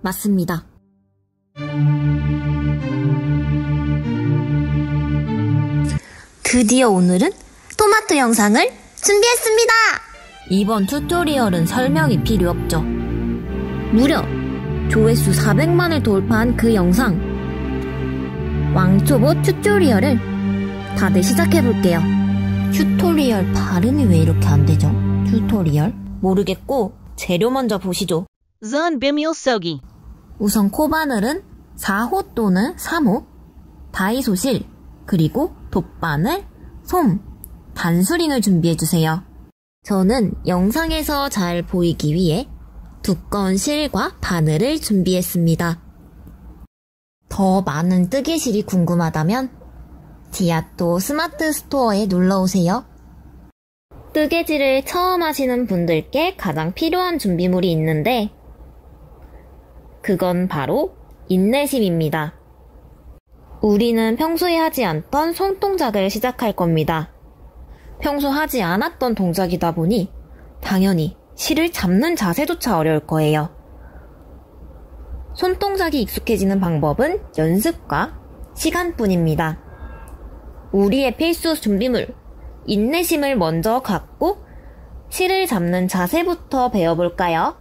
맞습니다. 드디어 오늘은 토마토 영상을 준비했습니다. 이번 튜토리얼은 설명이 필요 없죠. 무려 조회수 400만을 돌파한 그 영상 왕초보 튜토리얼을 다들 시작해볼게요. 튜토리얼 발음이 왜 이렇게 안 되죠? 튜토리얼? 모르겠고 재료 먼저 보시죠. 전비밀 우선 코바늘은 4호 또는 3호, 다이소실, 그리고 돗바늘, 솜, 단수링을 준비해주세요. 저는 영상에서 잘 보이기 위해 두꺼운 실과 바늘을 준비했습니다. 더 많은 뜨개실이 궁금하다면 지아또 스마트 스토어에 놀러오세요. 뜨개질을 처음 하시는 분들께 가장 필요한 준비물이 있는데 그건 바로 인내심입니다. 우리는 평소에 하지 않던 손동작을 시작할 겁니다. 평소 하지 않았던 동작이다 보니 당연히 실을 잡는 자세조차 어려울 거예요. 손동작이 익숙해지는 방법은 연습과 시간뿐입니다. 우리의 필수 준비물, 인내심을 먼저 갖고 실을 잡는 자세부터 배워볼까요?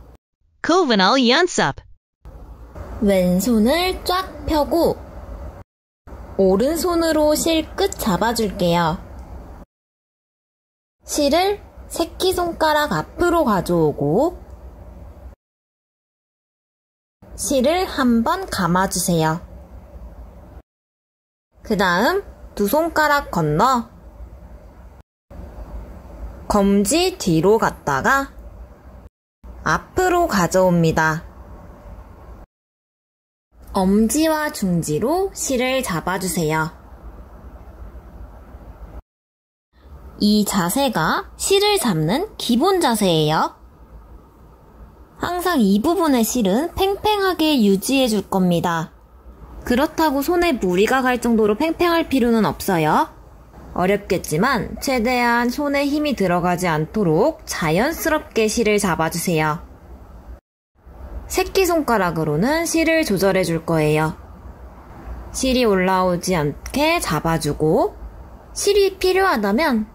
코바늘 연습. 왼손을 쫙 펴고 오른손으로 실 끝 잡아줄게요. 실을 새끼손가락 앞으로 가져오고 실을 한번 감아주세요. 그 다음 두 손가락 건너 검지 뒤로 갔다가 앞으로 가져옵니다. 엄지와 중지로 실을 잡아주세요. 이 자세가 실을 잡는 기본 자세예요. 항상 이 부분의 실은 팽팽하게 유지해 줄 겁니다. 그렇다고 손에 무리가 갈 정도로 팽팽할 필요는 없어요. 어렵겠지만 최대한 손에 힘이 들어가지 않도록 자연스럽게 실을 잡아주세요. 새끼손가락으로는 실을 조절해 줄 거예요. 실이 올라오지 않게 잡아주고 실이 필요하다면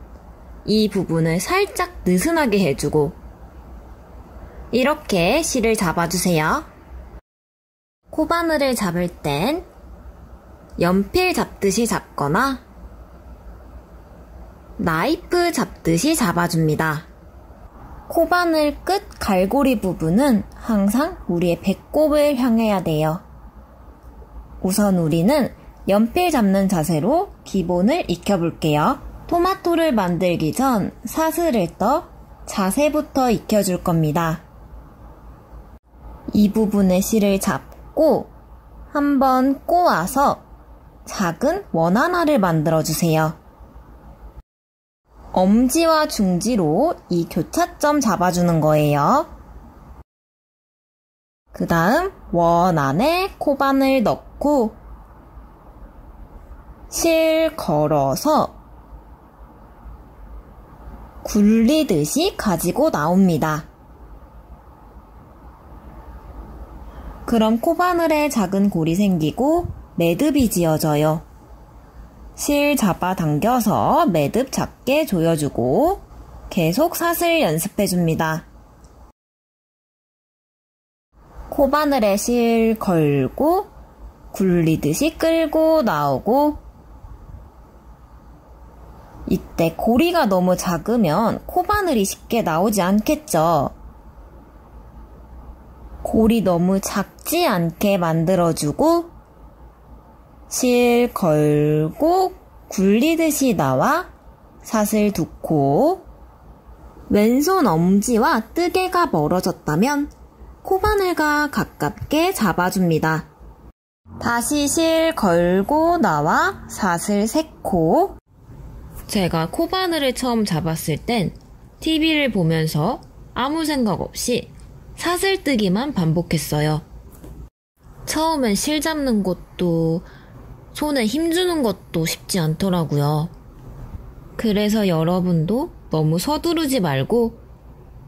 이 부분을 살짝 느슨하게 해주고 이렇게 실을 잡아주세요. 코바늘을 잡을 땐 연필 잡듯이 잡거나 나이프 잡듯이 잡아줍니다. 코바늘 끝 갈고리 부분은 항상 우리의 배꼽을 향해야 돼요. 우선 우리는 연필 잡는 자세로 기본을 익혀볼게요. 토마토를 만들기 전 사슬을 떠 자세부터 익혀줄 겁니다. 이 부분의 실을 잡고 한번 꼬아서 작은 원 하나를 만들어주세요. 엄지와 중지로 이 교차점 잡아주는 거예요. 그 다음 원 안에 코바늘 넣고 실 걸어서 굴리듯이 가지고 나옵니다. 그럼 코바늘에 작은 골이 생기고 매듭이 지어져요. 실 잡아당겨서 매듭 작게 조여주고 계속 사슬 연습해줍니다. 코바늘에 실 걸고 굴리듯이 끌고 나오고 이때 고리가 너무 작으면 코바늘이 쉽게 나오지 않겠죠. 골이 너무 작지 않게 만들어주고 실 걸고 굴리듯이 나와 사슬 두 코 왼손 엄지와 뜨개가 멀어졌다면 코바늘과 가깝게 잡아줍니다. 다시 실 걸고 나와 사슬 세 코 제가 코바늘을 처음 잡았을 땐 TV를 보면서 아무 생각 없이 사슬뜨기만 반복했어요. 처음엔 실 잡는 것도 손에 힘주는 것도 쉽지 않더라고요. 그래서 여러분도 너무 서두르지 말고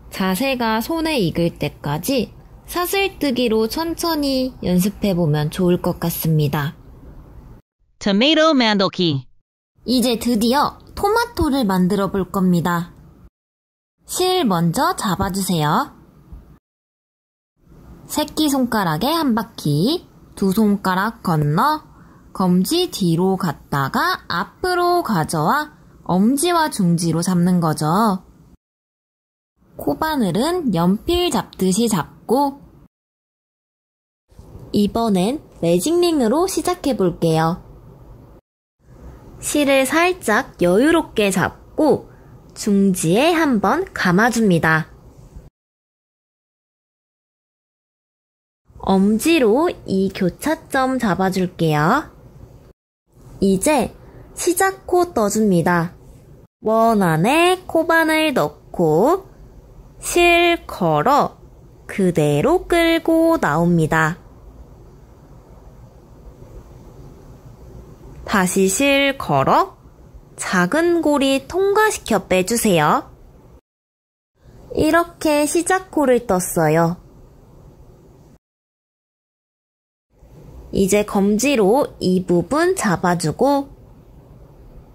자세가 손에 익을 때까지 사슬뜨기로 천천히 연습해보면 좋을 것 같습니다. Tomato mandelki. 이제 드디어 토마토를 만들어 볼 겁니다. 실 먼저 잡아주세요. 새끼손가락에 한 바퀴, 두 손가락 건너 검지 뒤로 갔다가 앞으로 가져와 엄지와 중지로 잡는 거죠. 코바늘은 연필 잡듯이 잡고 이번엔 매직링으로 시작해 볼게요. 실을 살짝 여유롭게 잡고 중지에 한번 감아줍니다. 엄지로 이 교차점 잡아줄게요. 이제 시작코 떠줍니다. 원 안에 코바늘 넣고 실 걸어 그대로 끌고 나옵니다. 다시 실 걸어 작은 고리 통과시켜 빼주세요. 이렇게 시작코를 떴어요. 이제 검지로 이 부분 잡아주고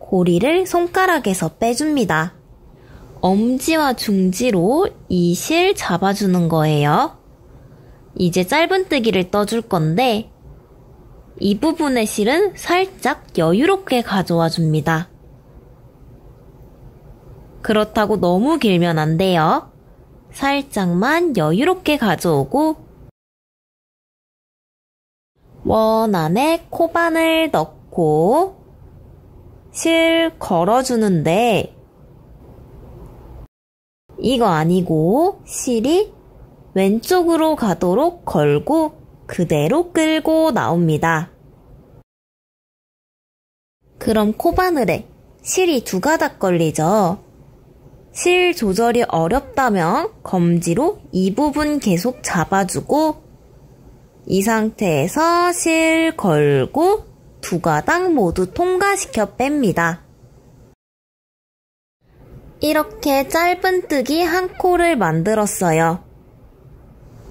고리를 손가락에서 빼줍니다. 엄지와 중지로 이 실 잡아주는 거예요. 이제 짧은뜨기를 떠줄 건데 이 부분의 실은 살짝 여유롭게 가져와 줍니다. 그렇다고 너무 길면 안 돼요. 살짝만 여유롭게 가져오고 원 안에 코바늘 넣고 실 걸어주는데 이거 아니고 실이 왼쪽으로 가도록 걸고 그대로 끌고 나옵니다. 그럼 코바늘에 실이 두 가닥 걸리죠. 실 조절이 어렵다면 검지로 이 부분 계속 잡아주고 이 상태에서 실 걸고 두 가닥 모두 통과시켜 뺍니다. 이렇게 짧은뜨기 한 코를 만들었어요.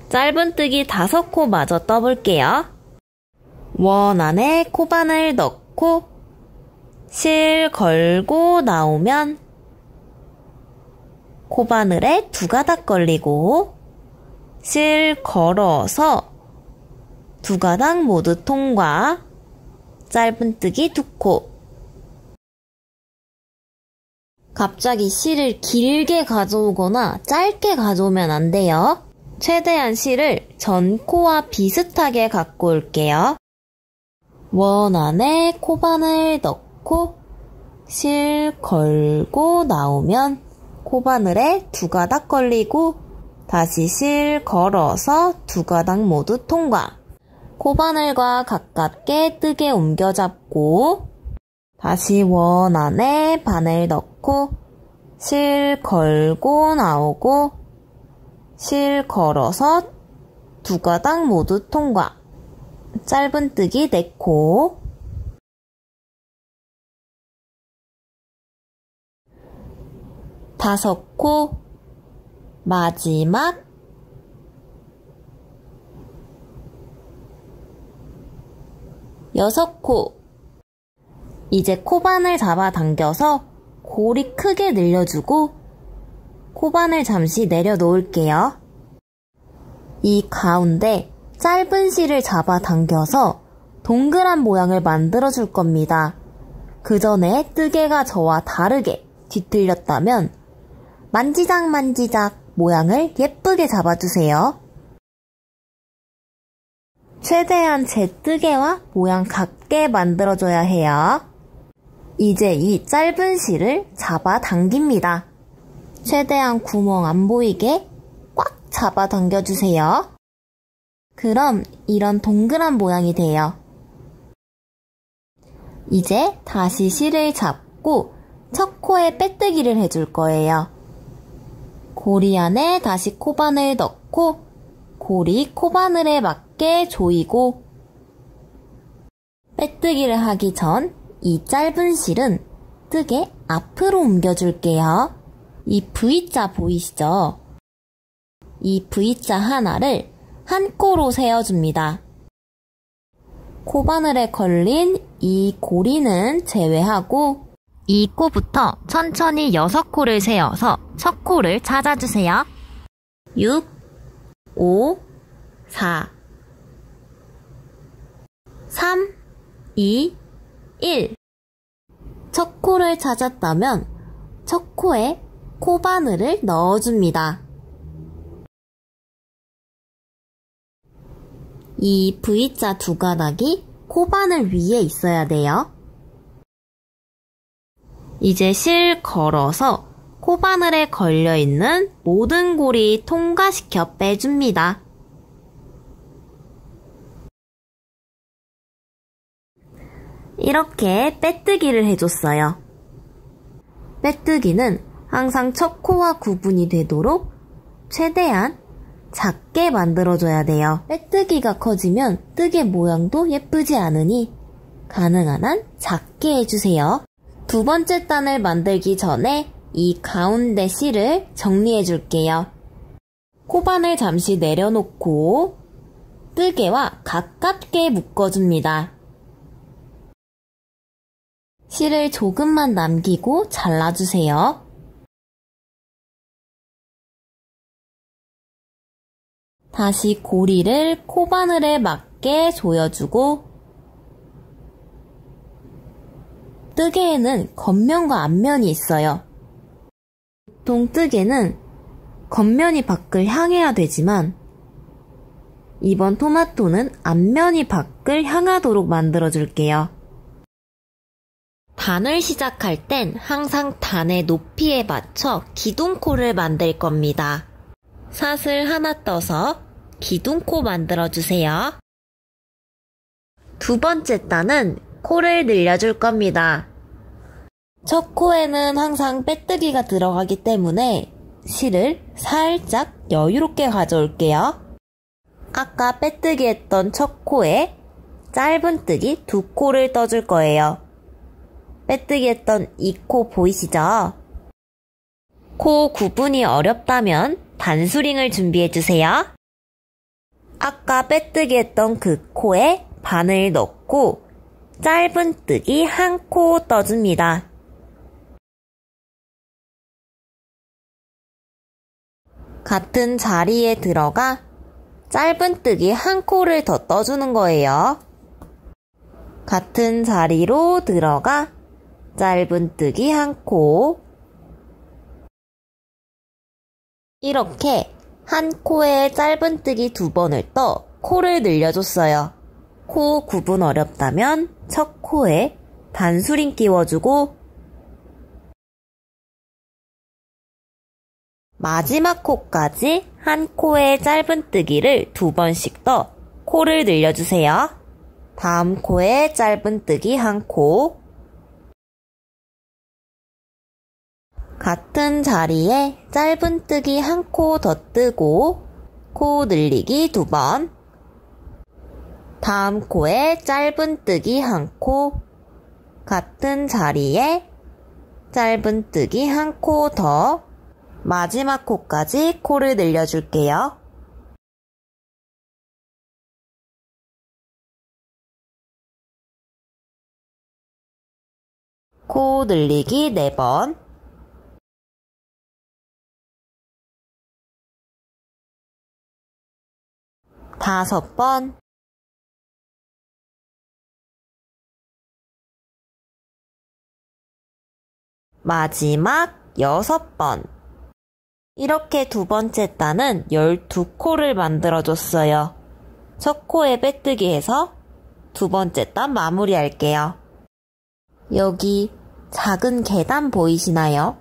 짧은뜨기 5코 마저 떠볼게요. 원 안에 코바늘 넣고 실 걸고 나오면 코바늘에 두 가닥 걸리고 실 걸어서 두 가닥 모두 통과. 짧은뜨기 2코. 갑자기 실을 길게 가져오거나 짧게 가져오면 안 돼요. 최대한 실을 전 코와 비슷하게 갖고 올게요. 원 안에 코바늘 넣고 실 걸고 나오면 코바늘에 두 가닥 걸리고 다시 실 걸어서 두 가닥 모두 통과. 코바늘과 가깝게 뜨개 옮겨잡고 다시 원 안에 바늘 넣고 실 걸고 나오고 실 걸어서 두 가닥 모두 통과. 짧은뜨기 4코. 다섯 코. 마지막 6코. 이제 코바늘 잡아당겨서 고리 크게 늘려주고 코바늘 잠시 내려놓을게요. 이 가운데 짧은 실을 잡아당겨서 동그란 모양을 만들어줄 겁니다. 그 전에 뜨개가 저와 다르게 뒤틀렸다면 만지작 모양을 예쁘게 잡아주세요. 최대한 제 뜨개와 모양 같게 만들어줘야 해요. 이제 이 짧은 실을 잡아당깁니다. 최대한 구멍 안 보이게 꽉 잡아당겨주세요. 그럼 이런 동그란 모양이 돼요. 이제 다시 실을 잡고 첫 코에 빼뜨기를 해줄 거예요. 고리 안에 다시 코바늘 넣고 고리 코바늘에 맞게 조이고 빼뜨기를 하기 전 이 짧은 실은 뜨개 앞으로 옮겨줄게요. 이 V자 보이시죠? 이 V자 하나를 한 코로 세어줍니다. 코바늘에 걸린 이 고리는 제외하고 이 코부터 천천히 6코를 세어서 첫 코를 찾아주세요. 6, 5, 4, 3, 2, 1. 첫 코를 찾았다면 첫 코에 코바늘을 넣어줍니다. 이 V자 두 가닥이 코바늘 위에 있어야 돼요. 이제 실 걸어서 코바늘에 걸려있는 모든 고리 통과시켜 빼줍니다. 이렇게 빼뜨기를 해줬어요. 빼뜨기는 항상 첫 코와 구분이 되도록 최대한 작게 만들어줘야 돼요. 빼뜨기가 커지면 뜨개 모양도 예쁘지 않으니 가능한 한 작게 해주세요. 두 번째 단을 만들기 전에 이 가운데 실을 정리해 줄게요. 코바늘 잠시 내려놓고 뜨개와 가깝게 묶어줍니다. 실을 조금만 남기고 잘라주세요. 다시 고리를 코바늘에 맞게 조여주고 뜨개에는 겉면과 앞면이 있어요. 보통 뜨개는 겉면이 밖을 향해야 되지만 이번 토마토는 앞면이 밖을 향하도록 만들어줄게요. 단을 시작할 땐 항상 단의 높이에 맞춰 기둥코를 만들 겁니다. 사슬 하나 떠서 기둥코 만들어주세요. 두 번째 단은 코를 늘려줄 겁니다. 첫 코에는 항상 빼뜨기가 들어가기 때문에 실을 살짝 여유롭게 가져올게요. 아까 빼뜨기 했던 첫 코에 짧은 뜨기 2코를 떠줄 거예요. 빼뜨기 했던 이 코 보이시죠? 코 구분이 어렵다면 단수링을 준비해주세요. 아까 빼뜨기 했던 그 코에 바늘 넣고 짧은 뜨기 1코 떠줍니다. 같은 자리에 들어가 짧은 뜨기 1코를 더 떠주는 거예요. 같은 자리로 들어가 짧은 뜨기 1코. 이렇게 한 코에 짧은 뜨기 2번을 떠 코를 늘려줬어요. 코 구분 어렵다면 첫 코에 단수링 끼워주고 마지막 코까지 한 코에 짧은 뜨기를 2번씩 떠 코를 늘려주세요. 다음 코에 짧은 뜨기 1코. 같은 자리에 짧은 뜨기 1코 더 뜨고 코 늘리기 2번. 다음 코에 짧은 뜨기 1코. 같은 자리에 짧은 뜨기 1코 더. 마지막 코까지 코를 늘려줄게요. 코 늘리기 4번. 다섯 번. 마지막 6번. 이렇게 두 번째 단은 12코를 만들어줬어요. 첫 코에 빼뜨기 해서 두 번째 단 마무리할게요. 여기 작은 계단 보이시나요?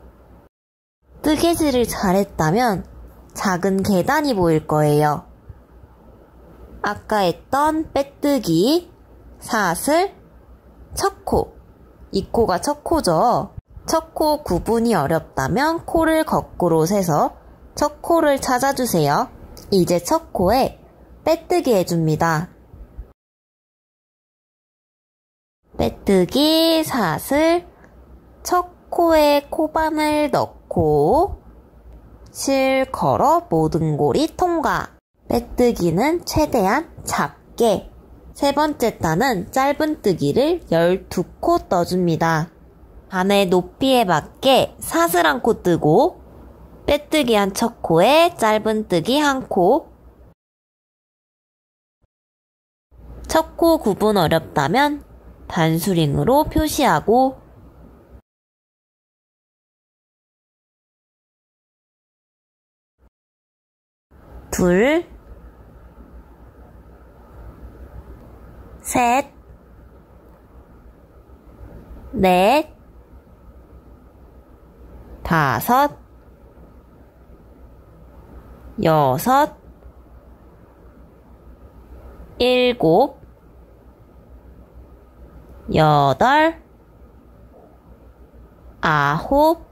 뜨개질을 잘했다면 작은 계단이 보일 거예요. 아까 했던 빼뜨기, 사슬, 첫 코. 이 코가 첫 코죠. 첫 코 구분이 어렵다면 코를 거꾸로 세서 첫 코를 찾아주세요. 이제 첫 코에 빼뜨기 해줍니다. 빼뜨기, 사슬, 첫 코에 코바늘 넣고 실 걸어 모든 고리 통과. 빼뜨기는 최대한 작게. 세 번째 단은 짧은뜨기를 12코 떠줍니다. 반의 높이에 맞게 사슬 한 코 뜨고 빼뜨기 한 첫 코에 짧은뜨기 한 코. 첫 코 구분 어렵다면 단수링으로 표시하고 둘, 셋, 넷, 다섯, 여섯, 일곱, 여덟, 아홉,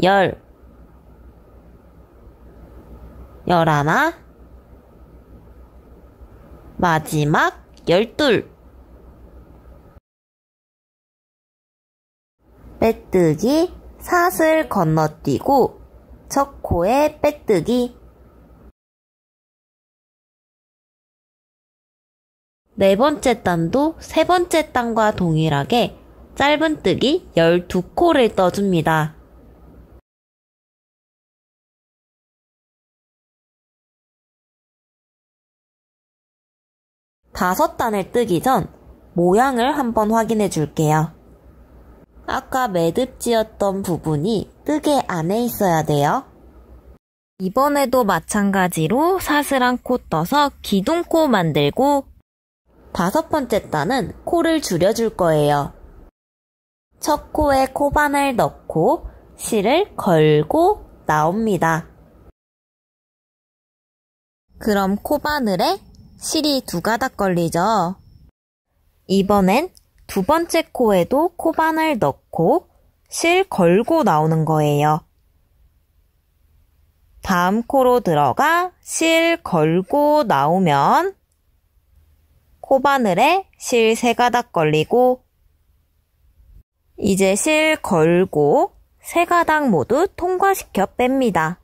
열, 열하나, 마지막 12. 빼뜨기, 사슬 건너뛰고 첫 코에 빼뜨기. 네 번째 단도 세 번째 단과 동일하게 짧은뜨기 12코를 떠줍니다. 다섯 단을 뜨기 전 모양을 한번 확인해 줄게요. 아까 매듭지었던 부분이 뜨개 안에 있어야 돼요. 이번에도 마찬가지로 사슬 한 코 떠서 기둥코 만들고 다섯 번째 단은 코를 줄여줄 거예요. 첫 코에 코바늘 넣고 실을 걸고 나옵니다. 그럼 코바늘에 실이 두 가닥 걸리죠. 이번엔 두 번째 코에도 코바늘 넣고 실 걸고 나오는 거예요. 다음 코로 들어가 실 걸고 나오면 코바늘에 실 세 가닥 걸리고 이제 실 걸고 세 가닥 모두 통과시켜 뺍니다.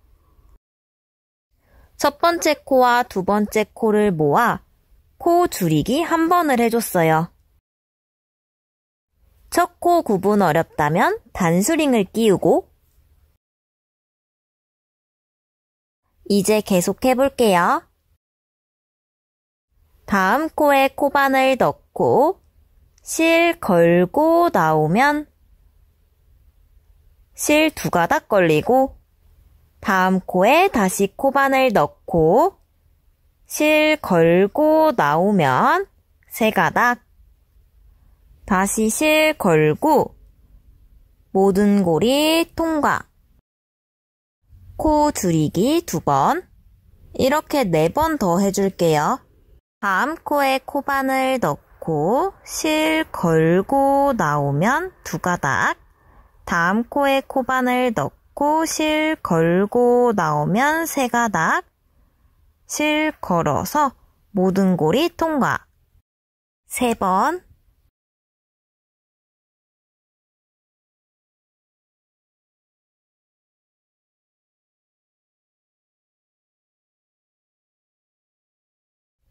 첫 번째 코와 두 번째 코를 모아 코 줄이기 한 번을 해줬어요. 첫 코 구분 어렵다면 단수링을 끼우고 이제 계속 해볼게요. 다음 코에 코바늘 넣고 실 걸고 나오면 실 두 가닥 걸리고 다음 코에 다시 코바늘 넣고 실 걸고 나오면 세 가닥 다시 실 걸고 모든 고리 통과 코 줄이기 2번 이렇게 4번 더 해줄게요. 다음 코에 코바늘 넣고 실 걸고 나오면 2가닥 다음 코에 코바늘 넣고 실 걸고 나오면 3가닥 실 걸어서 모든 고리 통과 3번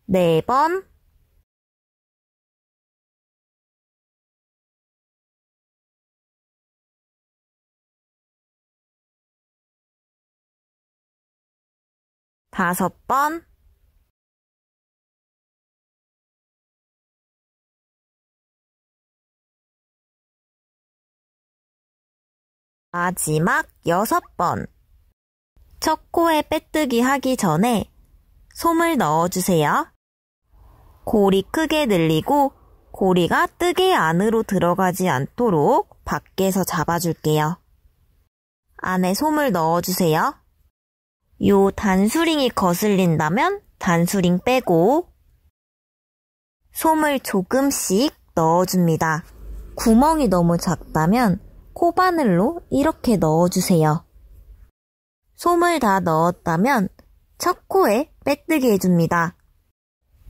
네 번 다섯 번 마지막 6번 첫 코에 빼뜨기 하기 전에 솜을 넣어주세요. 고리 크게 늘리고 고리가 뜨개 안으로 들어가지 않도록 밖에서 잡아줄게요. 안에 솜을 넣어주세요. 요 단수링이 거슬린다면 단수링 빼고 솜을 조금씩 넣어줍니다. 구멍이 너무 작다면 코바늘로 이렇게 넣어주세요. 솜을 다 넣었다면 첫 코에 빼뜨기 해줍니다.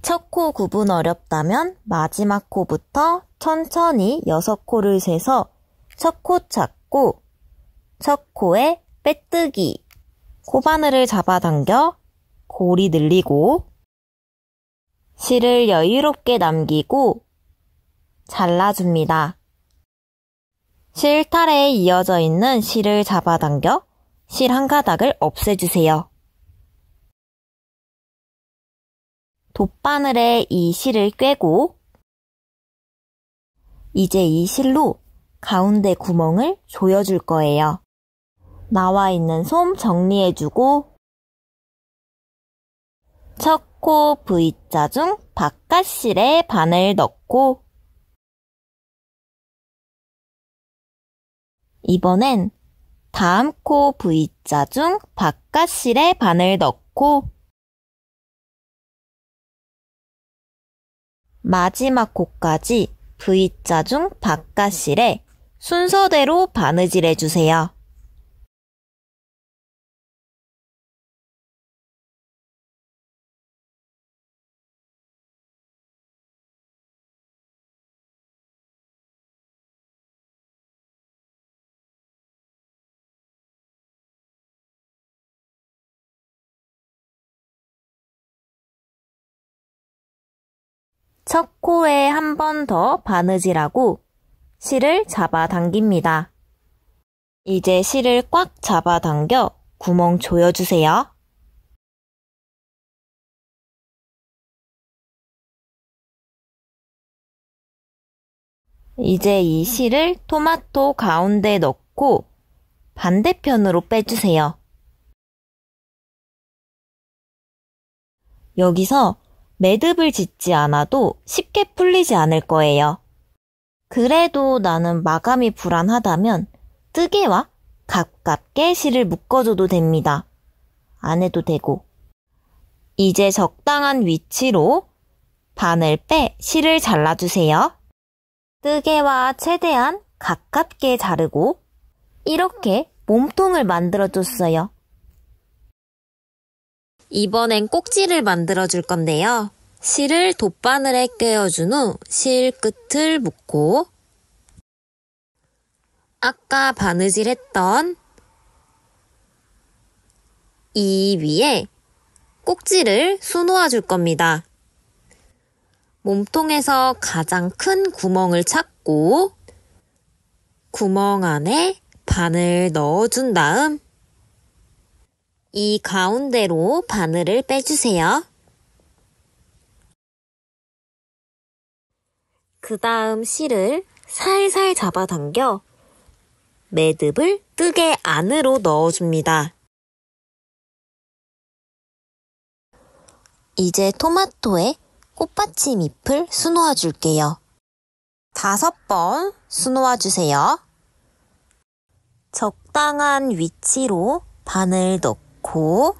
첫 코 구분 어렵다면 마지막 코부터 천천히 6코를 세서 첫 코 찾고 첫 코에 빼뜨기 코바늘을 잡아당겨 골이 늘리고 실을 여유롭게 남기고 잘라줍니다. 실타래에 이어져 있는 실을 잡아당겨 실 한 가닥을 없애주세요. 돗바늘에 이 실을 꿰고 이제 이 실로 가운데 구멍을 조여줄 거예요. 나와 있는 솜 정리해주고 첫 코 V자 중 바깥실에 바늘 넣고 이번엔 다음 코 V자 중 바깥실에 바늘 넣고 마지막 코까지 V자 중 바깥실에 순서대로 바느질 해주세요. 첫 코에 한 번 더 바느질하고 실을 잡아당깁니다. 이제 실을 꽉 잡아당겨 구멍 조여주세요. 이제 이 실을 토마토 가운데 넣고 반대편으로 빼주세요. 여기서 매듭을 짓지 않아도 쉽게 풀리지 않을 거예요. 그래도 나는 마감이 불안하다면 뜨개와 가깝게 실을 묶어줘도 됩니다. 안 해도 되고. 이제 적당한 위치로 바늘 빼 실을 잘라주세요. 뜨개와 최대한 가깝게 자르고 이렇게 몸통을 만들어줬어요. 이번엔 꼭지를 만들어줄 건데요. 실을 돗바늘에 꿰어준 후 실 끝을 묶고 아까 바느질했던 이 위에 꼭지를 수놓아줄 겁니다. 몸통에서 가장 큰 구멍을 찾고 구멍 안에 바늘 넣어준 다음 이 가운데로 바늘을 빼주세요. 그 다음 실을 살살 잡아당겨 매듭을 뜨개 안으로 넣어줍니다. 이제 토마토에 꽃받침 잎을 수놓아 줄게요. 5번 수놓아 주세요. 적당한 위치로 바늘 넣고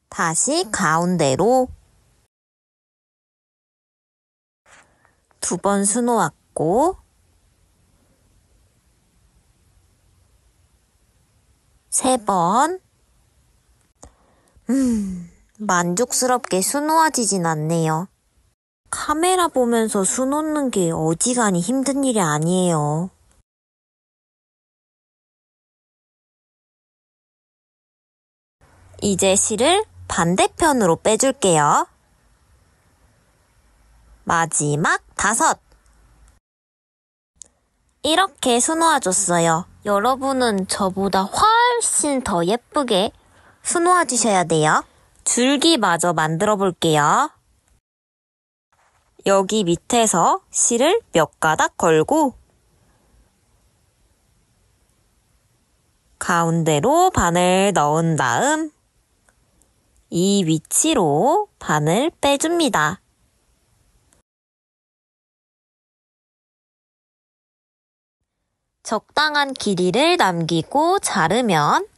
다시 가운데로 2번 수놓았고 3번 만족스럽게 수놓아지진 않네요. 카메라 보면서 수놓는 게 어지간히 힘든 일이 아니에요. 이제 실을 반대편으로 빼줄게요. 마지막 5. 이렇게 수놓아줬어요. 여러분은 저보다 훨씬 더 예쁘게 수놓아주셔야 돼요. 줄기마저 만들어 볼게요. 여기 밑에서 실을 몇 가닥 걸고 가운데로 바늘 넣은 다음 이 위치로 바늘 빼줍니다. 적당한 길이를 남기고 자르면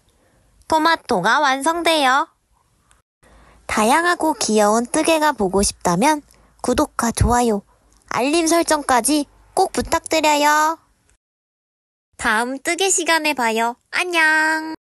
토마토가 완성돼요. 다양하고 귀여운 뜨개가 보고 싶다면 구독과 좋아요, 알림 설정까지 꼭 부탁드려요. 다음 뜨개 시간에 봐요. 안녕!